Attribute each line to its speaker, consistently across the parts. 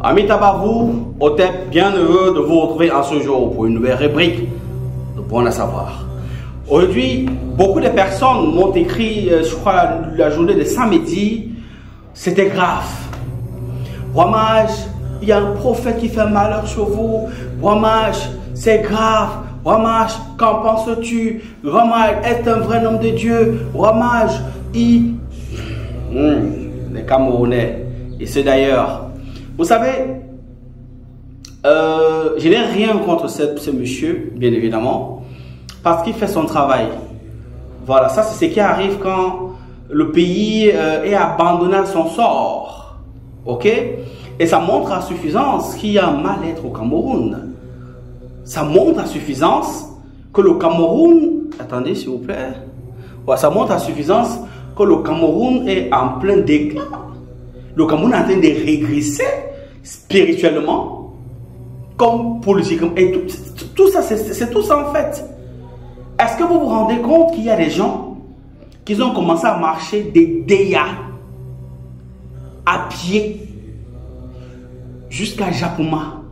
Speaker 1: Amis Tabarou, Otep, bien heureux de vous retrouver en ce jour pour une nouvelle rubrique de Bon à savoir. Aujourd'hui, beaucoup de personnes m'ont écrit, je crois, la journée de samedi, c'était grave. Ramage, il y a un prophète qui fait malheur sur vous. Ramage, c'est grave. Ramage, qu'en penses-tu? Ramage est un vrai homme de Dieu. Ramage, les Camerounais. Et c'est d'ailleurs. Vous savez, je n'ai rien contre ce monsieur, bien évidemment, parce qu'il fait son travail. Voilà, ça c'est ce qui arrive quand le pays est abandonné à son sort. Ok? Et ça montre à suffisance qu'il y a un mal-être au Cameroun. Ça montre à suffisance que le Cameroun... Attendez, s'il vous plaît. Ouais, ça montre à suffisance que le Cameroun est en plein déclin. Le Cameroun est en train de régresser spirituellement, comme politiquement. Et tout ça, c'est tout ça en fait. Est-ce que vous vous rendez compte qu'il y a des gens qui ont commencé à marcher des Déas à pied jusqu'à Japouma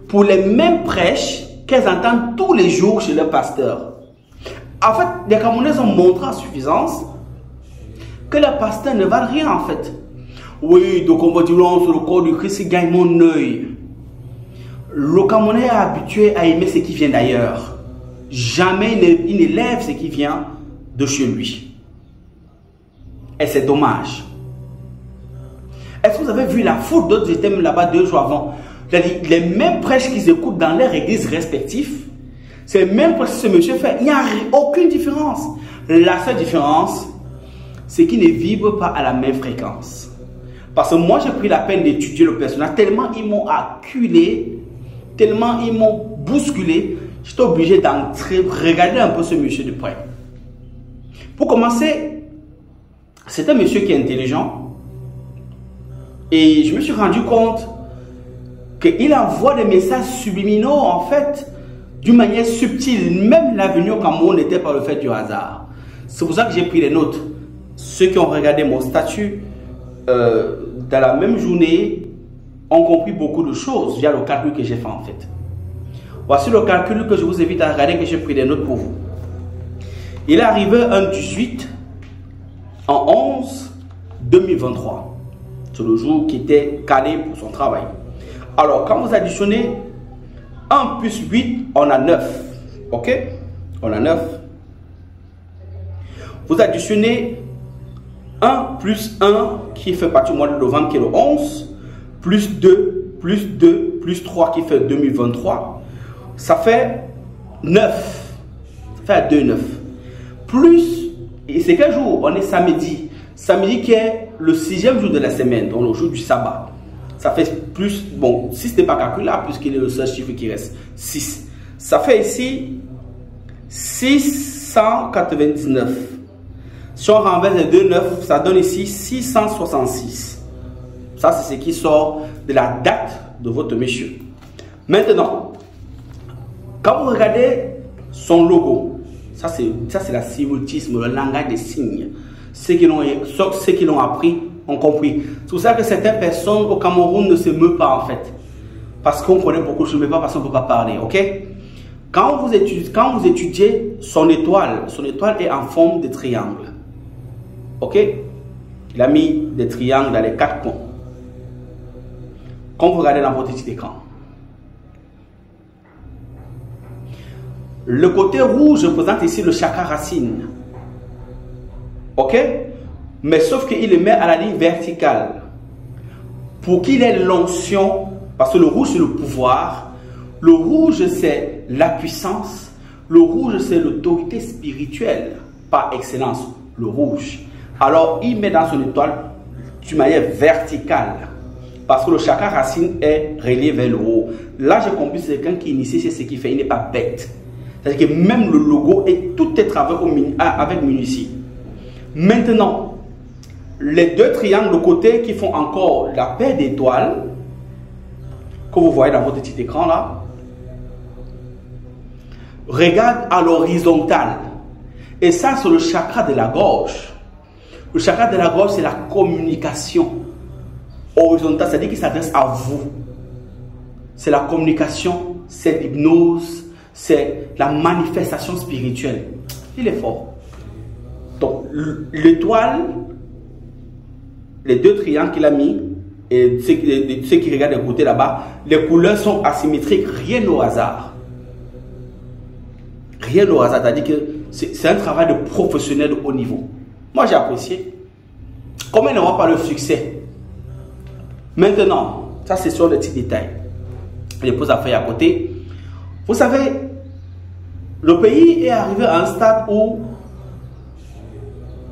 Speaker 1: pour les mêmes prêches qu'elles entendent tous les jours chez le pasteur? En fait, les Camerounais ont montré à suffisance que le pasteur ne valent rien en fait. Oui, donc on va dire sur le corps du Christ, il gagne mon œil. Le Camerounais est habitué à aimer ce qui vient d'ailleurs. Jamais il n'élève ce qui vient de chez lui. Et c'est dommage. Est-ce que vous avez vu la foule d'autres étaient là-bas 2 jours avant? Les mêmes prêches qu'ils écoutent dans leurs églises respectives, c'est les mêmes prêches que ce monsieur fait. Il n'y a aucune différence. La seule différence, c'est qu'ils ne vibrent pas à la même fréquence. Parce que moi, j'ai pris la peine d'étudier le personnage, tellement ils m'ont acculé, tellement ils m'ont bousculé, j'étais obligé d'entrer, regarder un peu ce monsieur de près. Pour commencer, c'est un monsieur qui est intelligent. Et je me suis rendu compte qu'il envoie des messages subliminaux, en fait, d'une manière subtile. Même l'avenue au Cameroun n'était pas le fait du hasard. C'est pour ça que j'ai pris les notes. Ceux qui ont regardé mon statut dans la même journée ont compris beaucoup de choses via le calcul que j'ai fait en fait. Voici le calcul que je vous invite à regarder, que j'ai pris des notes pour vous. Il est arrivé un 18 en 11 2023. C'est le jour qui était calé pour son travail. Alors, quand vous additionnez 1 plus 8, on a 9. Ok? On a 9. Vous additionnez 1 plus 1 qui fait partie du mois de novembre qui est le 11, plus 2, plus 3 qui fait 2023, ça fait 9. Ça fait 2, 9. Plus, et c'est quel jour? On est samedi. Samedi qui est le 6e jour de la semaine, donc le jour du sabbat. Ça fait plus, bon, 6 n'est pas calculable puisqu'il est le seul chiffre qui reste, 6. Ça fait ici 699. Si on renverse les 2 9, ça donne ici 666. Ça, c'est ce qui sort de la date de votre monsieur. Maintenant, quand vous regardez son logo, ça c'est la symbolisme, le langage des signes. Ceux qui l'ont appris ont compris. C'est pour ça que certaines personnes au Cameroun ne se meuvent pas en fait. Parce qu'on connaît beaucoup de choses, mais pas parce qu'on ne peut pas parler. Ok? Quand vous étudiez son étoile est en forme de triangle. Ok? Il a mis des triangles dans les 4 coins. Comme vous regardez dans votre petit écran. Le côté rouge représente ici le chakra racine. Ok? Mais sauf qu'il le met à la ligne verticale. Pour qu'il ait l'onction, parce que le rouge c'est le pouvoir, le rouge c'est la puissance, le rouge c'est l'autorité spirituelle par excellence, le rouge. Alors, il met dans son étoile d'une manière verticale. Parce que le chakra racine est relié vers le haut. Là, j'ai compris que c'est quelqu'un qui initie, c'est ce qu'il fait. Il n'est pas bête. C'est-à-dire que même le logo, et tout est travaillé avec minutie. Maintenant, les 2 triangles de côté qui font encore la paire d'étoiles, que vous voyez dans votre petit écran là, regarde à l'horizontale. Et ça, c'est le chakra de la gorge. Le chakra de la gorge, c'est la communication. horizontale, c'est-à-dire qu'il s'adresse à vous. C'est la communication, c'est l'hypnose, c'est la manifestation spirituelle. Il est fort. Donc, l'étoile, les deux triangles qu'il a mis, et ceux qui regardent de côté là-bas, les couleurs sont asymétriques, rien au hasard. Rien au hasard, c'est-à-dire que c'est un travail de professionnel de haut niveau. Moi, j'ai apprécié. Comment il n'aura pas le succès? Maintenant, ça c'est sur le petit détail. Je pose la feuille à côté. Vous savez, le pays est arrivé à un stade où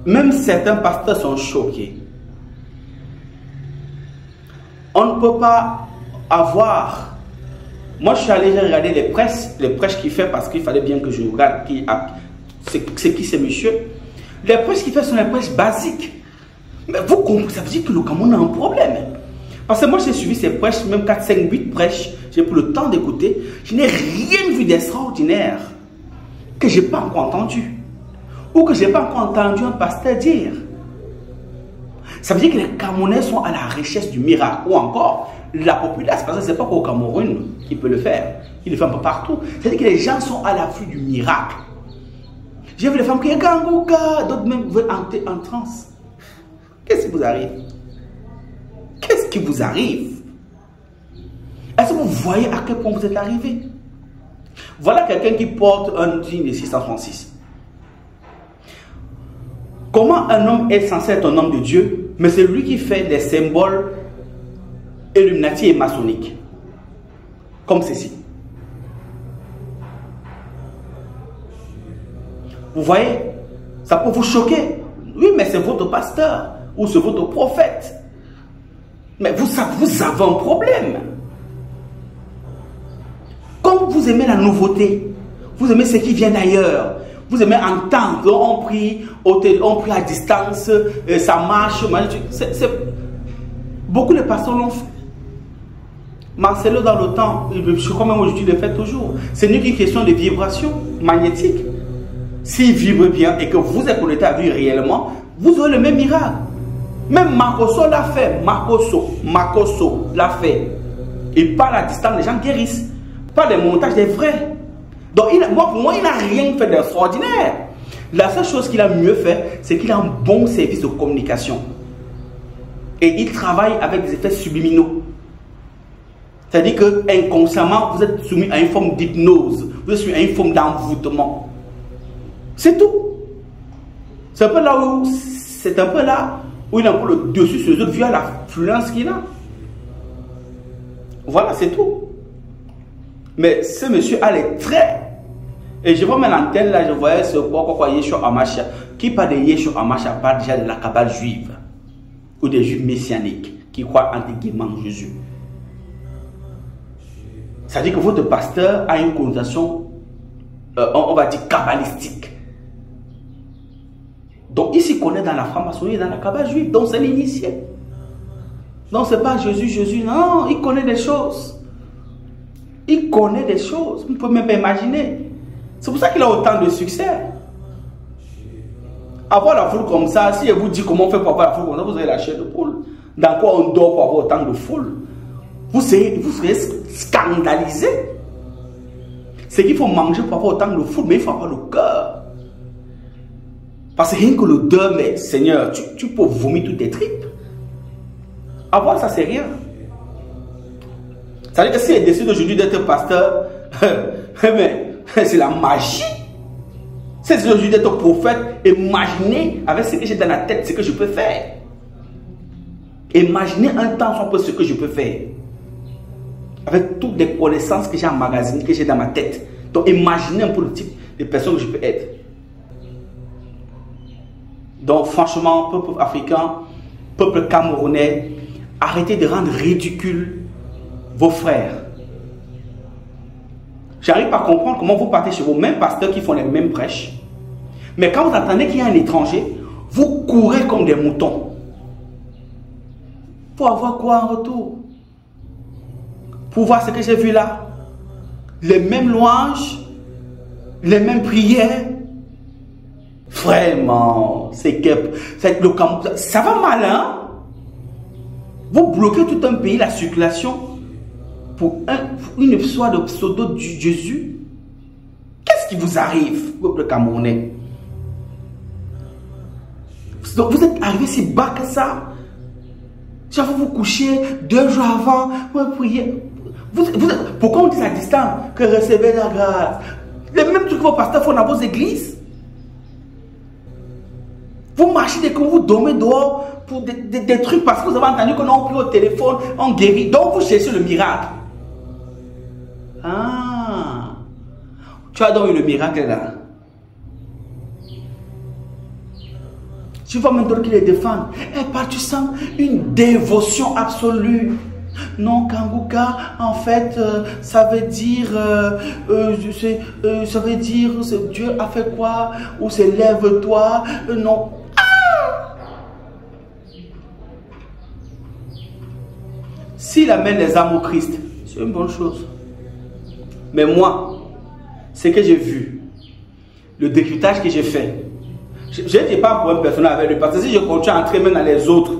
Speaker 1: même certains pasteurs sont choqués. On ne peut pas avoir... Moi, je suis allé regarder les prêches qu'il fait parce qu'il fallait bien que je regarde c'est qui ce monsieur. Les prêches qu'il fait sont les prêches basiques. Mais vous comprenez, ça veut dire que le Cameroun a un problème. Parce que moi, j'ai suivi ces prêches, même 4, 5, 8 prêches. J'ai pris le temps d'écouter. Je n'ai rien vu d'extraordinaire que je n'ai pas encore entendu. Ou que je n'ai pas encore entendu un pasteur dire. Ça veut dire que les Camerounais sont à la recherche du miracle. Ou encore, la population, parce que ce n'est pas qu'au Cameroun qui peut le faire. Il le fait un peu partout. C'est-à-dire que les gens sont à l'affût du miracle. J'ai vu les femmes qui Gangouka, d'autres même veulent entrer en transe. Qu'est-ce qui vous arrive? Qu'est-ce qui vous arrive? Est-ce que vous voyez à quel point vous êtes arrivé? Voilà quelqu'un qui porte un signe de 636. Comment un homme est censé être un homme de Dieu, mais c'est lui qui fait des symboles illuminati et maçonniques. Comme ceci. Vous voyez? Ça peut vous choquer. Oui, mais c'est votre pasteur ou c'est votre prophète. Mais vous avez un problème. Comme vous aimez la nouveauté, vous aimez ce qui vient d'ailleurs, vous aimez entendre, on prie à distance, ça marche. Beaucoup de pasteurs l'ont fait. Marcelo dans le temps, je crois même aujourd'hui, il le fait toujours. Ce n'est qu'une question de vibration magnétique. S'il vibre bien et que vous êtes connecté à lui réellement, vous aurez le même miracle. Même Makoso l'a fait. Makoso l'a fait. Il parle à distance, les gens guérissent. Pas des montages, des vrais. Donc, pour moi, il n'a rien fait d'extraordinaire. La seule chose qu'il a mieux fait, c'est qu'il a un bon service de communication. Et il travaille avec des effets subliminaux. C'est-à-dire que inconsciemment, vous êtes soumis à une forme d'hypnose. Vous êtes soumis à une forme d'envoûtement. C'est tout. C'est un peu là où il a un peu le dessus sur eux via l'influence qu'il a. Voilà, c'est tout. Mais ce monsieur a les traits. Et je vois même l'antenne là, je voyais ce quoi Yeshua Hamashiach. Qui parle de Yeshua Hamashiach parle déjà de la cabale juive. Ou des juifs messianiques qui croient entre guillemets en Jésus. C'est-à-dire que votre pasteur a une connotation, on va dire, kabbalistique. Donc, il s'y connaît dans la franc-maçonnerie et dans la cabale juive. Donc, c'est l'initié. Donc, ce n'est pas Jésus. Non, il connaît des choses. Il connaît des choses. Vous ne pouvez même pas imaginer. C'est pour ça qu'il a autant de succès. Avoir la foule comme ça, si je vous dis comment on fait pour avoir la foule comme ça, vous avez la chair de poule. Dans quoi on dort pour avoir autant de foule? Vous serez scandalisé. C'est qu'il faut manger pour avoir autant de foule, mais il faut avoir le cœur. Parce que rien que le deuil, mais Seigneur, tu peux vomir toutes tes tripes. Avoir ça, c'est rien. Ça veut dire que si elle décide aujourd'hui d'être pasteur, c'est la magie. Si elle décide aujourd'hui d'être prophète, imaginez avec ce que j'ai dans la tête, ce que je peux faire. Imaginez un temps soit peu ce que je peux faire. Avec toutes les connaissances que j'ai emmagasinées, que j'ai dans ma tête. Donc imaginez un peu le type de personne que je peux être. Donc franchement, peuple africain, peuple camerounais, arrêtez de rendre ridicule vos frères. J'arrive pas à comprendre comment vous partez chez vos mêmes pasteurs qui font les mêmes prêches. Mais quand vous entendez qu'il y a un étranger, vous courez comme des moutons. Pour avoir quoi en retour? Pour voir ce que j'ai vu là. Les mêmes louanges, les mêmes prières. Vraiment, c'est que le Cameroun, ça va mal, hein? Vous bloquez tout un pays, la circulation, pour une histoire de pseudo de Jésus. Qu'est-ce qui vous arrive, peuple camerounais? Vous êtes arrivé si bas que ça. Si vous vous couchez 2 jours avant, vous priez. Pourquoi on dit à distance que recevez la grâce? Les mêmes trucs que vos pasteurs font dans vos églises. Vous marchez dès que vous dormez dehors pour des trucs parce que vous avez entendu qu'on a pris au téléphone, on guérit. Donc vous cherchez le miracle. Ah, tu as donc eu le miracle là. Tu vois maintenant qu'ils les défendent. Et par tu sens une dévotion absolue. Non, Kanguka, en fait, ça veut dire, ça veut dire, Dieu a fait quoi? Ou c'est lève-toi? Non. Ah! S'il amène les âmes au Christ, c'est une bonne chose. Mais moi, ce que j'ai vu, le décryptage que j'ai fait, je n'étais pas pour un personnage avec lui, parce que si je continue à entrer même dans les autres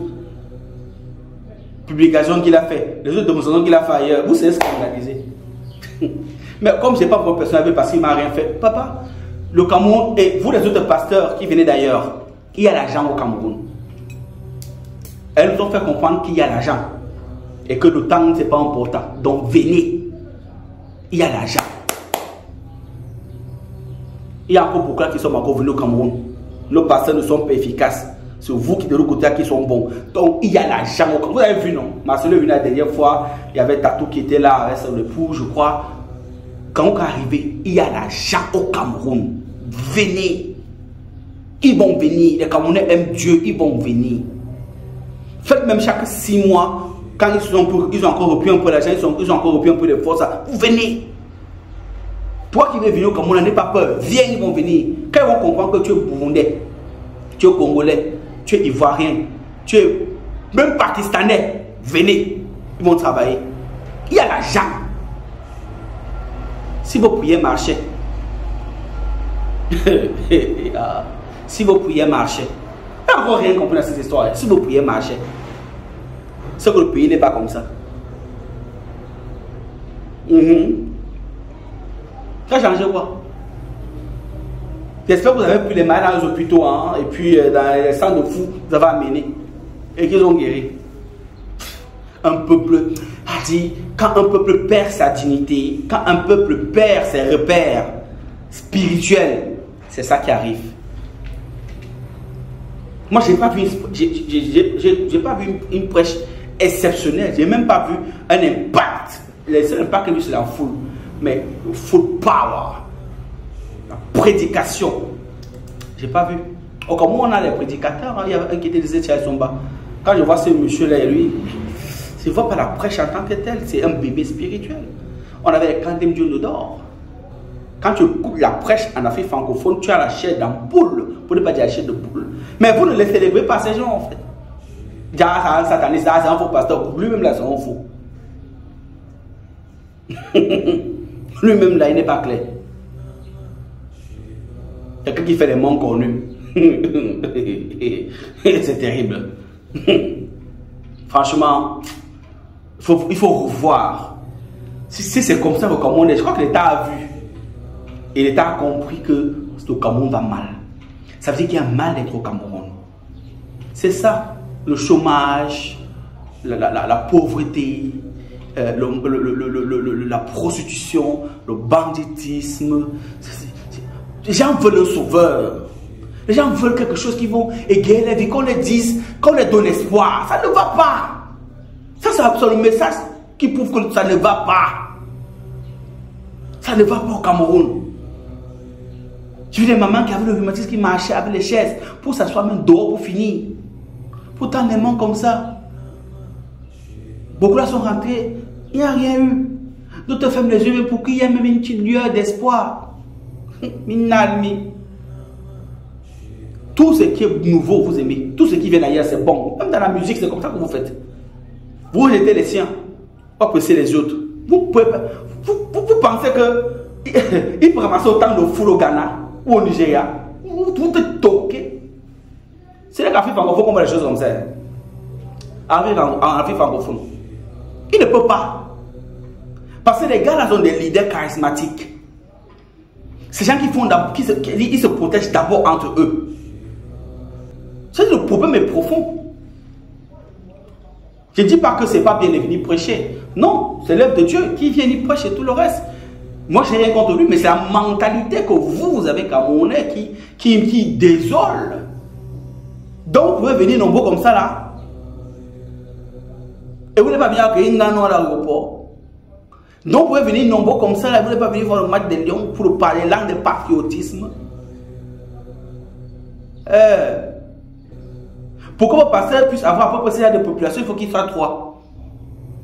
Speaker 1: publications qu'il a fait, les autres démonstrations qu'il a fait ailleurs, vous savez ce qu'il a dit. Mais comme je n'ai pas pour un personnage avec lui parce qu'il ne m'a rien fait, papa, le Cameroun, et vous les autres pasteurs qui venaient d'ailleurs, il y a l'argent au Cameroun. Elles nous ont fait comprendre qu'il y a l'argent et que le temps, ce n'est pas important. Donc venez, il y a l'argent. Il y a encore beaucoup qui sont encore venus au Cameroun. Nos pasteurs ne sont pas efficaces. C'est vous qui de l'autre côté qui sont bons. Donc il y a l'argent au Cameroun. Vous avez vu, non? Marcelo est venu la dernière fois. Il y avait Tatou qui était là avec son époux, je crois. Quand on est arrivé, il y a l'argent au Cameroun. Venez. Ils vont venir. Les Camerounais aiment Dieu. Ils vont venir. Faites même chaque 6 mois. Quand ils ont encore repris un peu l'argent, ils ont encore repris un peu de force. Vous venez. Toi qui veux venir au Cameroun, n'aie pas peur. Viens, ils vont venir. Quand ils vont comprendre que tu es burundais, tu es congolais, tu es ivoirien, tu es même pakistanais, venez. Ils vont travailler. Il y a l'argent. Si vos prières marchaient, si vos prières marchaient, il n'y a encore rien compris dans cette histoire. Si vos prières marchaient, c'est que le pays n'est pas comme ça. Ça a changé quoi? J'espère que vous avez pris les malades dans les hôpitaux, hein, et puis dans les centres de fous, vous avez amené et qu'ils ont guéri. Un peuple a dit, quand un peuple perd sa dignité, quand un peuple perd ses repères spirituels, c'est ça qui arrive. Moi, j'ai pas vu une prêche exceptionnelle, j'ai même pas vu un impact. Le seul impact que j'ai vu, c'est la foule. Mais le full power, la prédication, j'ai pas vu. Oh, comme on a les prédicateurs, hein, il y avait un qui était disait Thierry Somba. Quand je vois ce monsieur-là et lui, je ne vois pas la prêche en tant que telle, c'est un bébé spirituel. On avait les Kandem Dieu d'or. Quand tu écoutes la prêche en Afrique francophone, tu as la chair d'un poule, pour ne pas dire la chair de poule. Mais vous ne les célébrez pas ces gens en fait. Déjà, sataniste, c'est un faux pasteur, lui-même là, c'est un faux. Lui-même là, il n'est pas clair. Quelqu'un qui fait des monts connus. C'est terrible. Franchement, il faut revoir. Si c'est comme ça le Cameroun, je crois que l'État a vu. Et l'État a compris que le Cameroun va mal. Ça veut dire qu'il y a un mal d'être au Cameroun. C'est ça, le chômage, la pauvreté. La prostitution, le banditisme. Les gens veulent un sauveur. Les gens veulent quelque chose qui vont égayer la vie, qu'on les dise, qu'on les donne espoir. Ça ne va pas. Ça, c'est le message qui prouve que ça ne va pas. Ça ne va pas au Cameroun. J'ai vu des mamans qui avaient le rhumatisme qui marchaient avec les chaises pour s'asseoir même dehors pour finir. Pourtant, des mamans comme ça. Beaucoup là sont rentrés, il n'y a rien eu. D'autres ferment les yeux pour qu'il y ait même une petite lueur d'espoir. Tout ce qui est nouveau, vous aimez. Tout ce qui vient d'ailleurs, c'est bon. Même dans la musique, c'est comme ça que vous faites. Vous rejetez les siens, pas presser les autres. Vous pensez que il peut ramasser autant de foule au Ghana ou au Nigeria. Vous êtes toqué. C'est là qu'Afrique francophone qu'on voit les choses comme ça. Afrique francophone. Il ne peut pas. Parce que les gars là sont des leaders charismatiques. Ces gens ils se protègent d'abord entre eux. C'est le problème est profond. Je ne dis pas que ce n'est pas bien de venir prêcher. Non, c'est l'œuvre de Dieu qui vient y prêcher tout le reste. Moi, je n'ai rien contre lui, mais c'est la mentalité que vous avez Camerounais qui désole. Donc, vous pouvez venir nombreux comme ça là. Et vous n'avez pas bien accueilli Nano à l'aéroport. Donc, vous pouvez venir nombreux comme ça là. Vous n'avez pas venir voir le match de Lyon pour parler langue de patriotisme. Pour que vos pasteurs puissent avoir à peu près de population, il faut qu'ils soient 3.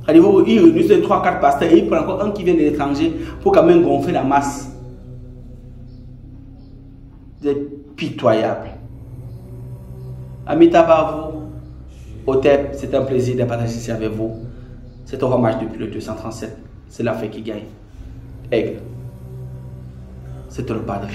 Speaker 1: Il réunissent 3-4 pasteurs et il prend encore un qui vient de l'étranger pour quand même gonfler la masse. C'est pitoyable. Amis Tabarvo, Otep, c'est un plaisir de partager ici avec vous. C'est un hommage depuis le 237. C'est la fée qui gagne. Aigle, c'est le padre.